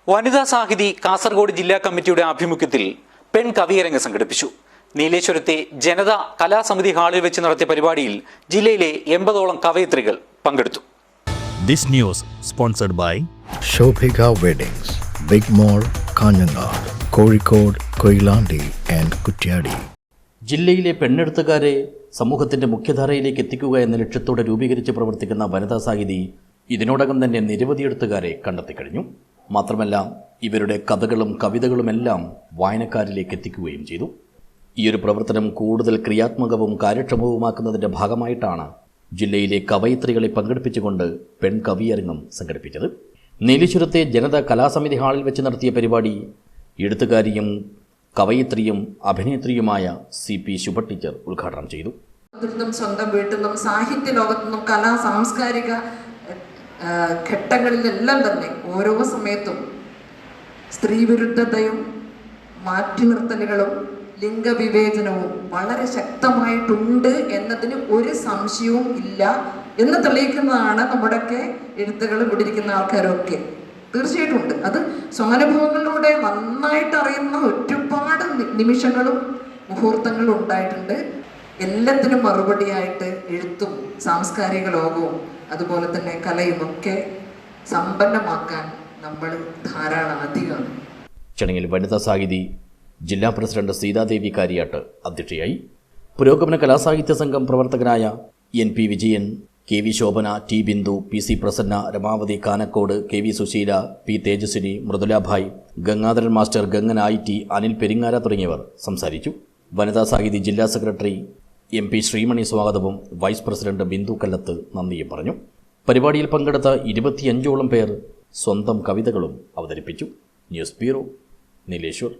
വനിതാ സാഹിതി കാസർഗോഡ് ജില്ലാ കമ്മിറ്റിയുടെ ആഭിമുഖ്യത്തിൽ പെൺ കവിയരങ്ങ് സംഘടിപ്പിച്ചു. നീലേശ്വരത്തെ ജനതാ കലാസമിതി ഹാളിൽ വെച്ച് നടത്തിയ പരിപാടിയിൽ ജില്ലയിലെ 80ഓളം കവയിത്രികൾ പങ്കെടുത്തു. This news sponsored by Shobhika Weddings, Big Mall, Kanjangad, Kozhikode, Koilandi and Kuttiyadi. ജില്ലയിലെ പെണ്ണെഴുത്തുകാരെ സമൂഹത്തിന്റെ മുഖ്യധാരയിലേക്ക് എത്തിക്കുക എന്ന ലക്ഷ്യത്തോടെ രൂപീകരിച്ച് പ്രവർത്തിക്കുന്ന വനിതാ സാഹിതി ഇതിനോടകം തന്നെ നിരവധി എഴുത്തുകാരെ കണ്ടെത്തിക്കഴിഞ്ഞു. മാത്രമല്ല, ഇവരുടെ കഥകളും കവിതകളുമെല്ലാം വായനക്കാരിലേക്ക് എത്തിക്കുകയും ചെയ്തു. ഈയൊരു പ്രവർത്തനം കൂടുതൽ ക്രിയാത്മകവും കാര്യക്ഷമവുമാക്കുന്നതിന്റെ ഭാഗമായിട്ടാണ് ജില്ലയിലെ കവയിത്രികളെ പങ്കെടുപ്പിച്ചുകൊണ്ട് പെൺ കവിയരങ്ങം സംഘടിപ്പിച്ചത്. നീലേശ്വരത്തെ ജനതാ കലാസമിതി ഹാളിൽ വെച്ച് നടത്തിയ പരിപാടി എഴുത്തുകാരിയും കവയിത്രിയും അഭിനേത്രിയുമായ CP ശുഭ ടീച്ചർ ഉദ്ഘാടനം ചെയ്തു. സ്വന്തം വീട്ടിൽ നിന്നും സാഹിത്യ ലോകത്തു നിന്നും കലാ സാംസ്കാരിക ഘട്ടങ്ങളിലെല്ലാം തന്നെ ഓരോ സമയത്തും സ്ത്രീവിരുദ്ധതയും മാറ്റി നിർത്തലുകളും ലിംഗവിവേചനവും വളരെ ശക്തമായിട്ടുണ്ട് എന്നതിന് ഒരു സംശയവും ഇല്ല എന്ന് തെളിയിക്കുന്നതാണ് നമ്മുടെയൊക്കെ എഴുത്തുകൾ വിടിരിക്കുന്ന ആൾക്കാരൊക്കെ. തീർച്ചയായിട്ടും ഉണ്ട്. അത് സ്വാനുഭവങ്ങളിലൂടെ നന്നായിട്ട് അറിയുന്ന ഒരുപാട് നിമിഷങ്ങളും മുഹൂർത്തങ്ങളും ഉണ്ടായിട്ടുണ്ട്. എല്ലാത്തിനും മറുപടിയായിട്ട് എഴുത്തും സാംസ്കാരിക ലോകവും അതുപോലെ തന്നെ കലയും ഒക്കെ സമ്പന്നമാക്കാൻ നമ്മൾ ധാരാളം അധികമാണ്. ചടങ്ങിൽ വനിതാ സാഹിതി ജില്ലാ പ്രസിഡന്റ് സീതാദേവി കാര്യാട്ട് അധ്യക്ഷയായി. പുരോഗമന കലാസാഹിത്യ സംഘം പ്രവർത്തകരായ NP Vijayan, KV Shobhana, T Bindu, PC Prasanna, Ramavathi Kanakkode, KV Susheela, P Thejaswini, Mridulabhai, Gangadharan master, Gangan IT, Anil Peringara തുടങ്ങിയവർ സംസാരിച്ചു. വനിതാ സാഹിതി ജില്ലാ സെക്രട്ടറി MP ശ്രീമണി സ്വാഗതവും വൈസ് പ്രസിഡന്റ് ബിന്ദു കല്ലത്ത് നന്ദിയും പറഞ്ഞു. പരിപാടിയിൽ പങ്കെടുത്ത 25ഓളം പേർ സ്വന്തം കവിതകളും അവതരിപ്പിച്ചു. News bureau, Nileshwar.